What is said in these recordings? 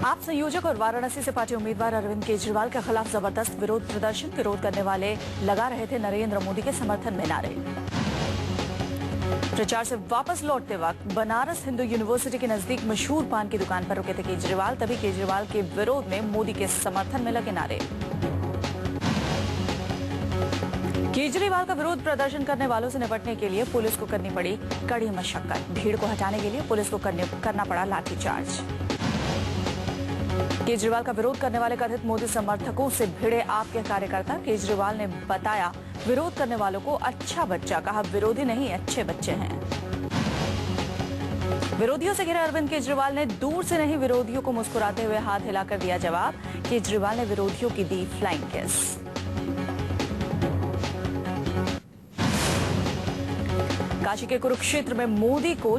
आप संयोजक और वाराणसी से पार्टी उम्मीदवार अरविंद केजरीवाल के खिलाफ जबरदस्त विरोध करने वाले लगा रहे थे नरेंद्र मोदी के समर्थन में नारे। प्रचार से वापस लौटते वक्त बनारस हिंदू यूनिवर्सिटी के नजदीक मशहूर पान की दुकान पर रुके थे केजरीवाल, तभी केजरीवाल के विरोध में मोदी के समर्थन में लगे नारे। केजरीवाल का विरोध प्रदर्शन करने वालों से निपटने के लिए पुलिस को करनी पड़ी कड़ी मशक्कत। भीड़ को हटाने के लिए पुलिस को करना पड़ा लाठीचार्ज। केजरीवाल का विरोध करने वाले कथित मोदी समर्थकों से भिड़े आप के कार्यकर्ता। केजरीवाल ने बताया विरोध करने वालों को अच्छा बच्चा, कहा विरोधी नहीं अच्छे बच्चे हैं। विरोधियों से घिरे अरविंद केजरीवाल ने दूर से नहीं विरोधियों को मुस्कुराते हुए हाथ हिलाकर दिया जवाब। केजरीवाल ने विरोधियों की दी फ्लाइंग किस। काशी के कुरुक्षेत्र में मोदी को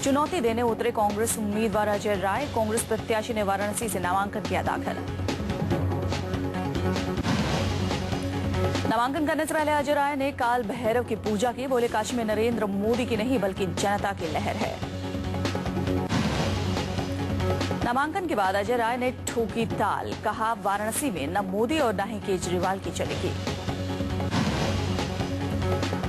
चुनौती देने उतरे कांग्रेस उम्मीदवार अजय राय। कांग्रेस प्रत्याशी ने वाराणसी से नामांकन किया दाखिल। नामांकन करने से पहले अजय राय ने काल भैरव की पूजा की। बोले काशी में नरेंद्र मोदी की नहीं बल्कि जनता की लहर है। नामांकन के बाद अजय राय ने ठोकी ताल, कहा वाराणसी में न मोदी और न ही केजरीवाल की चलेगी।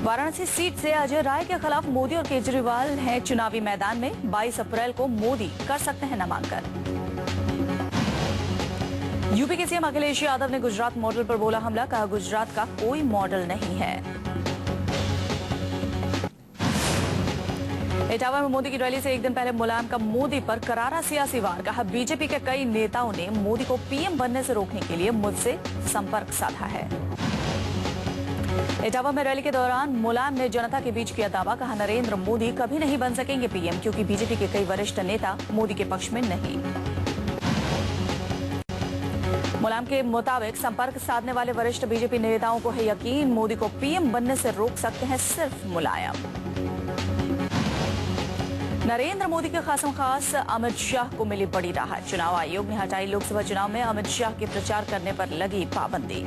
वाराणसी सीट से अजय राय के खिलाफ मोदी और केजरीवाल हैं चुनावी मैदान में। 22 अप्रैल को मोदी कर सकते हैं नामांकन। यूपी के सीएम अखिलेश यादव ने गुजरात मॉडल पर बोला हमला, कहा गुजरात का कोई मॉडल नहीं है। इटावा में मोदी की रैली से एक दिन पहले मुलायम का मोदी पर करारा सियासी वार, कहा बीजेपी के कई नेताओं ने मोदी को पीएम बनने से रोकने के लिए मुझसे संपर्क साधा है। इटावा में रैली के दौरान मुलायम ने जनता के बीच किया दावा, कहा नरेंद्र मोदी कभी नहीं बन सकेंगे पीएम क्योंकि बीजेपी के कई वरिष्ठ नेता मोदी के पक्ष में नहीं। मुलायम के मुताबिक संपर्क साधने वाले वरिष्ठ बीजेपी नेताओं को है यकीन मोदी को पीएम बनने से रोक सकते हैं सिर्फ मुलायम। नरेंद्र मोदी के खास अमित शाह को मिली बड़ी राहत। चुनाव आयोग ने हटाई लोकसभा चुनाव में अमित शाह के प्रचार करने पर लगी पाबंदी।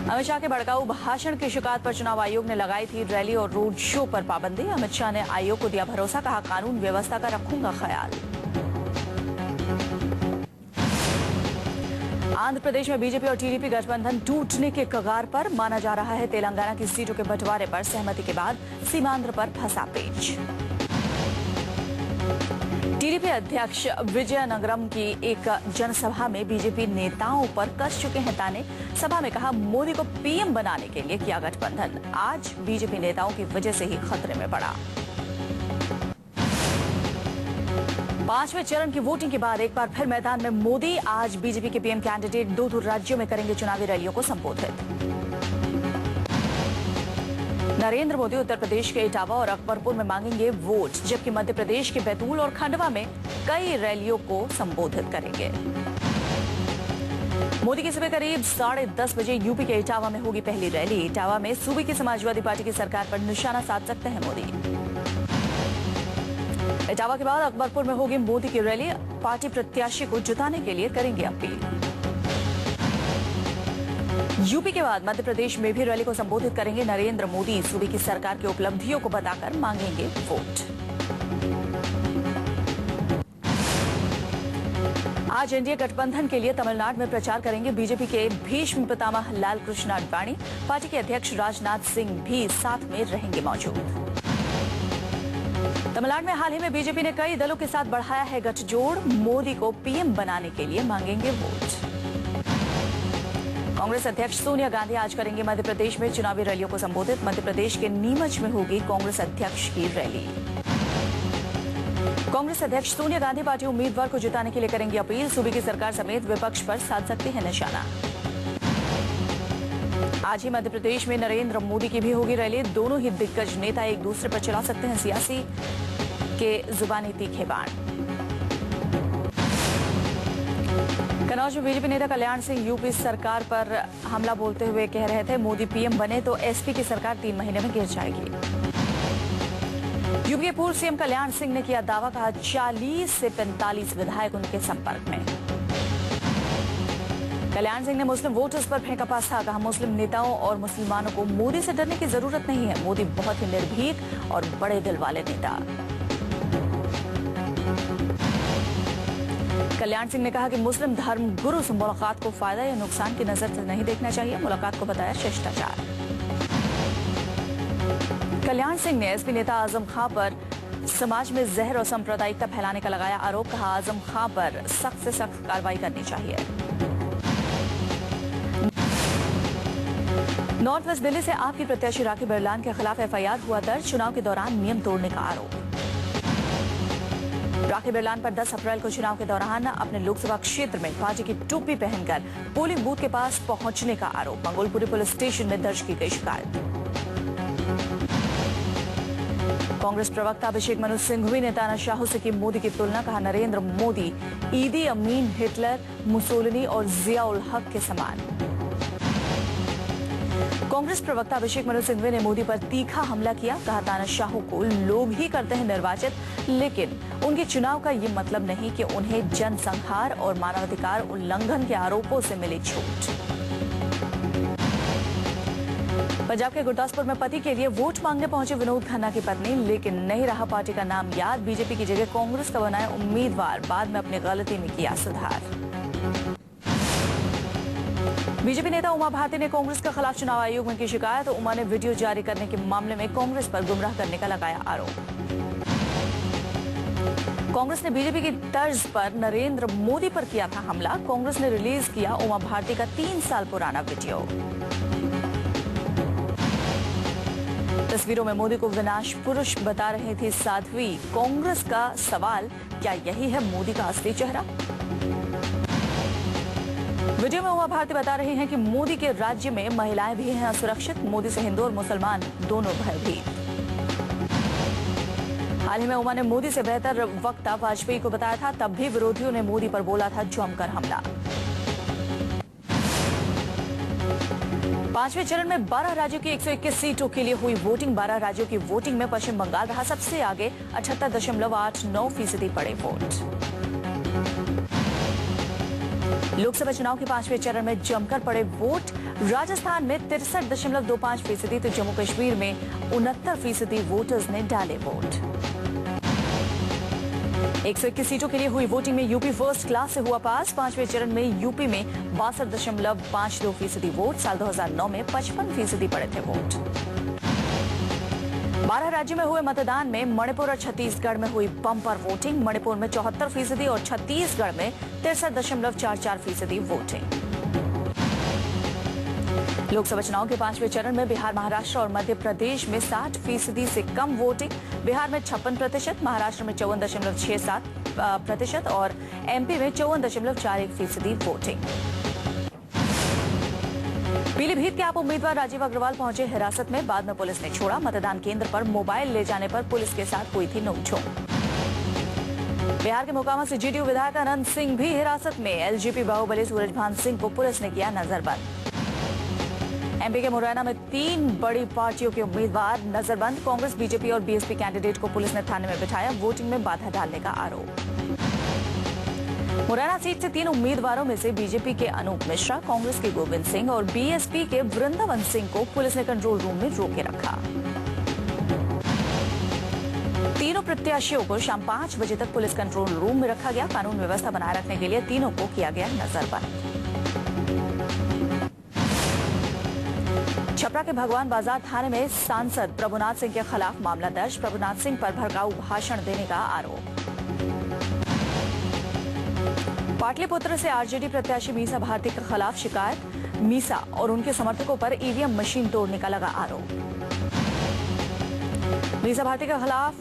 अमित शाह के भड़काऊ भाषण की शिकायत पर चुनाव आयोग ने लगाई थी रैली और रोड शो पर पाबंदी। अमित शाह ने आयोग को दिया भरोसा, कहा कानून व्यवस्था का रखूंगा ख्याल। आंध्र प्रदेश में बीजेपी और टीडीपी गठबंधन टूटने के कगार पर माना जा रहा है। तेलंगाना की सीटों के बंटवारे पर सहमति के बाद सीमांध्र पर फंसा पेच। टीडीपी अध्यक्ष विजयनगरम की एक जनसभा में बीजेपी नेताओं पर कस चुके हैं ताने। सभा में कहा मोदी को पीएम बनाने के लिए किया गठबंधन, आज बीजेपी नेताओं की वजह से ही खतरे में पड़ा। 5वें चरण की वोटिंग के बाद एक बार फिर मैदान में मोदी। आज बीजेपी के पीएम कैंडिडेट दो राज्यों में करेंगे चुनावी रैलियों को संबोधित। नरेंद्र मोदी उत्तर प्रदेश के इटावा और अकबरपुर में मांगेंगे वोट, जबकि मध्य प्रदेश के बैतूल और खंडवा में कई रैलियों को संबोधित करेंगे। मोदी की सुबह करीब 10:30 बजे यूपी के इटावा में होगी पहली रैली। इटावा में सूबे की समाजवादी पार्टी की सरकार पर निशाना साध सकते हैं मोदी। इटावा के बाद अकबरपुर में होगी मोदी की रैली। पार्टी प्रत्याशी को जिताने के लिए करेंगे अपील। यूपी के बाद मध्य प्रदेश में भी रैली को संबोधित करेंगे नरेंद्र मोदी। सूबे की सरकार की उपलब्धियों को बताकर मांगेंगे वोट। आज एनडीए गठबंधन के लिए तमिलनाडु में प्रचार करेंगे बीजेपी के भीष्म पितामह लालकृष्ण आडवाणी। पार्टी के अध्यक्ष राजनाथ सिंह भी साथ में रहेंगे मौजूद। तमिलनाडु में हाल ही में बीजेपी ने कई दलों के साथ बढ़ाया है गठजोड़। मोदी को पीएम बनाने के लिए मांगेंगे वोट। कांग्रेस अध्यक्ष सोनिया गांधी आज करेंगे मध्य प्रदेश में चुनावी रैलियों को संबोधित। मध्य प्रदेश के नीमच में होगी कांग्रेस अध्यक्ष की रैली। कांग्रेस अध्यक्ष सोनिया गांधी पार्टी उम्मीदवार को जिताने के लिए करेंगी अपील। सूबे की सरकार समेत विपक्ष पर साध सकते हैं निशाना। आज ही मध्य प्रदेश में नरेंद्र मोदी की भी होगी रैली। दोनों ही दिग्गज नेता एक दूसरे पर चला सकते हैं सियासी के जुबानी तीखे बाण। कन्नौज में बीजेपी नेता कल्याण सिंह यूपी सरकार पर हमला बोलते हुए कह रहे थे मोदी पीएम बने तो एसपी की सरकार 3 महीने में गिर जाएगी। यूपी के पूर्व सीएम कल्याण सिंह ने किया दावा, कहा 40 से 45 विधायक उनके संपर्क में। कल्याण सिंह ने मुस्लिम वोटर्स पर फेंका पासा, कहा मुस्लिम नेताओं और मुसलमानों को मोदी से डरने की जरूरत नहीं है। मोदी बहुत ही निर्भीक और बड़े दिल वाले नेता। कल्याण सिंह ने कहा कि मुस्लिम धर्म गुरु से मुलाकात को फायदा या नुकसान की नजर से नहीं देखना चाहिए। मुलाकात को बताया शिष्टाचार। कल्याण सिंह ने एसपी नेता आजम खां पर समाज में जहर और सांप्रदायिकता फैलाने का लगाया आरोप। कहा आजम खां पर सख्त से सख्त कार्रवाई करनी चाहिए। नॉर्थ वेस्ट दिल्ली से आपकी प्रत्याशी राखी बिरलान के खिलाफ एफआईआर हुआ दर्ज। चुनाव के दौरान नियम तोड़ने का आरोप। राखी बिरलान पर 10 अप्रैल को चुनाव के दौरान अपने लोकसभा क्षेत्र में पार्टी की टोपी पहनकर पोलिंग बूथ के पास पहुंचने का आरोप। मंगोलपुरी पुलिस स्टेशन में दर्ज की गई शिकायत। कांग्रेस प्रवक्ता अभिषेक मनु सिंघवी ने तानाशाह से की मोदी की तुलना। कहा नरेंद्र मोदी ईदी अमीन, हिटलर, मुसोलिनी और जिया उल हक के समान। कांग्रेस प्रवक्ता अभिषेक मनु सिंघवी ने मोदी पर तीखा हमला किया। कहा तानाशाह को लोग ही करते हैं निर्वाचित, लेकिन उनके चुनाव का ये मतलब नहीं कि उन्हें जनसंहार और मानवाधिकार उल्लंघन के आरोपों से मिली छूट। पंजाब के गुरदासपुर में पति के लिए वोट मांगने पहुंचे विनोद खन्ना की पत्नी, लेकिन नहीं रहा पार्टी का नाम याद। बीजेपी की जगह कांग्रेस का बनाया उम्मीदवार, बाद में अपनी गलती में किया सुधार। बीजेपी नेता उमा भारती ने कांग्रेस के खिलाफ चुनाव आयोग में की शिकायत। उमा ने वीडियो जारी करने के मामले में कांग्रेस पर गुमराह करने का लगाया आरोप। कांग्रेस ने बीजेपी की तर्ज पर नरेंद्र मोदी पर किया था हमला। कांग्रेस ने रिलीज किया उमा भारती का 3 साल पुराना वीडियो। तस्वीरों में मोदी को विनाश पुरुष बता रही थी साध्वी। कांग्रेस का सवाल, क्या यही है मोदी का असली चेहरा? वीडियो में उमा भारती बता रही हैं कि मोदी के राज्य में महिलाएं भी हैं असुरक्षित। मोदी से हिंदू और मुसलमान दोनों भयभीत। हाल ही में उमा ने मोदी से बेहतर वक्ता वाजपेयी को बताया था, तब भी विरोधियों ने मोदी पर बोला था जमकर हमला। 5वें चरण में 12 राज्यों की 121 सीटों के लिए हुई वोटिंग। 12 राज्यों की वोटिंग में पश्चिम बंगाल रहा सबसे आगे। 78.89% पड़े वोट। लोकसभा चुनाव के 5वें चरण में जमकर पड़े वोट। राजस्थान में 63.25%, तो जम्मू कश्मीर में 69% वोटर्स ने डाले वोट। 121 सीटों के लिए हुई वोटिंग में यूपी फर्स्ट क्लास से हुआ पास। 5वें चरण में यूपी में 62.52% वोट। साल 2009 में 55% पड़े थे वोट। 12 राज्यों में हुए मतदान में मणिपुर और छत्तीसगढ़ में हुई बम्पर वोटिंग। मणिपुर में 74% और छत्तीसगढ़ में 63.44% वोटिंग। लोकसभा चुनाव के 5वें चरण में बिहार, महाराष्ट्र और मध्य प्रदेश में 60% से कम वोटिंग। बिहार में 56%, महाराष्ट्र में 54.67% और एमपी में 54.41% वोटिंग। पीलीभीत के आप उम्मीदवार राजीव अग्रवाल पहुंचे हिरासत में, बाद में पुलिस ने छोड़ा। मतदान केंद्र पर मोबाइल ले जाने पर पुलिस के साथ हुई थी नोकझोंक। बिहार के मोकामा से जेडीयू विधायक अनंत सिंह भी हिरासत में। एलजेपी बाहुबली सूरजभान सिंह को पुलिस ने किया नजरबंद। एमपी के मुरैना में 3 बड़ी पार्टियों के उम्मीदवार नजरबंद। कांग्रेस, बीजेपी और बीएसपी कैंडिडेट को पुलिस ने थाने में बिठाया। वोटिंग में बाधा डालने का आरोप। मुरैना सीट से 3 उम्मीदवारों में से बीजेपी के अनूप मिश्रा, कांग्रेस के गोविंद सिंह और बीएसपी के वृंदावन सिंह को पुलिस ने कंट्रोल रूम में रोके रखा। तीनों प्रत्याशियों को शाम 5 बजे तक पुलिस कंट्रोल रूम में रखा गया। कानून व्यवस्था बनाए रखने के लिए तीनों को किया गया नजरबंद। छपरा के भगवान बाजार थाने में सांसद प्रभुनाथ सिंह के खिलाफ मामला दर्ज। प्रभुनाथ सिंह पर भड़काऊ भाषण देने का आरोप। पाटलिपुत्र से आरजेडी प्रत्याशी मीसा भारती के खिलाफ शिकायत। मीसा और उनके समर्थकों पर ईवीएम मशीन तोड़ने का लगा आरोप। मीसा भारती के खिलाफ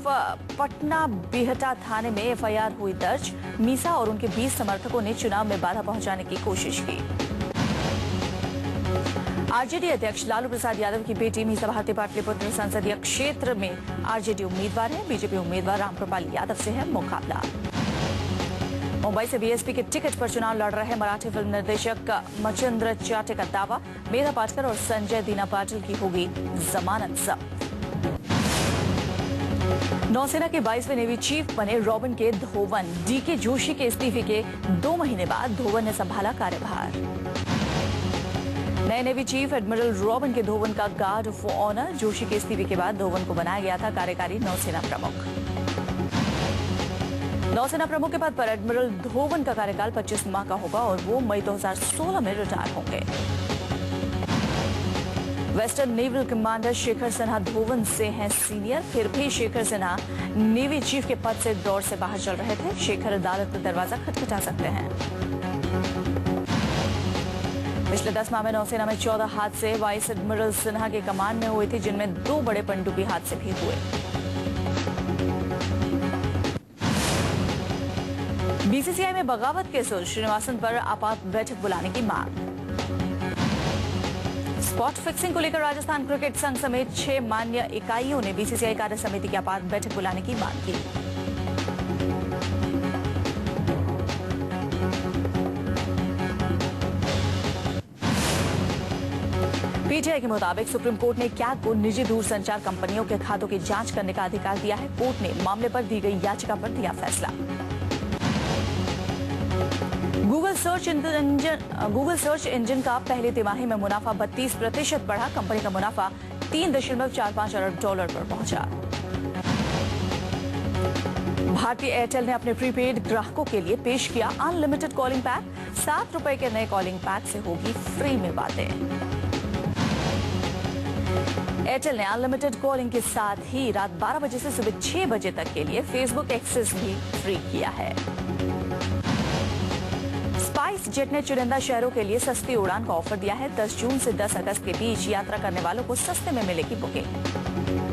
पटना बिहटा थाने में एफआईआर हुई दर्ज। मीसा और उनके 20 समर्थकों ने चुनाव में बाधा पहुंचाने की कोशिश की। आरजेडी अध्यक्ष लालू प्रसाद यादव की बेटी मीसा भारती पाटलिपुत्र संसदीय क्षेत्र में आरजेडी उम्मीदवार है। बीजेपी उम्मीदवार रामकृपाल यादव से है मुकाबला। मुंबई से बीएसपी के टिकट पर चुनाव लड़ रहे मराठी फिल्म निर्देशक मचिंद्र चाटे का दावा, मेधा पाटकर और संजय दीना पाटिल की होगी जमानत जब्त। नौसेना के 22वें नेवी चीफ बने रॉबिन के धोवन। डीके जोशी के इस्तीफे के 2 महीने बाद धोवन ने संभाला कार्यभार। नए नेवी चीफ एडमिरल रॉबिन के धोवन का गार्ड ऑफ ऑनर। जोशी के इस्तीफे के बाद धोवन को बनाया गया था कार्यकारी नौसेना प्रमुख। नौसेना प्रमुख के पद पर एडमिरल धोवन का कार्यकाल 25 माह का होगा और वो मई 2016 में रिटायर होंगे। Western naval commander Shekhar Sinha Dhowan से हैं सीनियर, फिर भी शेखर सिन्हा नेवी चीफ के पद से दौर से बाहर चल रहे थे। शेखर अदालत का दरवाजा खटखटा सकते हैं। पिछले 10 माह में नौसेना में 14 हादसे वाइस एडमिरल सिन्हा के कमान में हुए थे, जिनमें 2 बड़े पनडुब्बी हादसे भी हुए। बीसीसीआई में बगावत के सुर, श्रीनिवासन पर आपात बैठक बुलाने की मांग। स्पॉट फिक्सिंग को लेकर राजस्थान क्रिकेट संघ समेत 6 मान्य इकाइयों ने बीसीसीआई कार्य समिति की आपात बैठक बुलाने की मांग की। पीटीआई के मुताबिक सुप्रीम कोर्ट ने कैग को निजी दूरसंचार कंपनियों के खातों की जांच करने का अधिकार दिया है। कोर्ट ने मामले पर दी गई याचिका पर दिया फैसला। गूगल सर्च इंजन का पहली तिमाही में मुनाफा 32% बढ़ा। कंपनी का मुनाफा $3.45 अरब पर पहुंचा। भारतीय एयरटेल ने अपने प्रीपेड ग्राहकों के लिए पेश किया अनलिमिटेड कॉलिंग पैक। ₹7 के नए कॉलिंग पैक से होगी फ्री में बातें। एयरटेल ने अनलिमिटेड कॉलिंग के साथ ही रात 12 बजे से सुबह 6 बजे तक के लिए फेसबुक एक्सेस भी फ्री किया है। स्पाइस जेट ने चुनिंदा शहरों के लिए सस्ती उड़ान का ऑफर दिया है। 10 जून से 10 अगस्त के बीच यात्रा करने वालों को सस्ते में मिलेगी बुकिंग।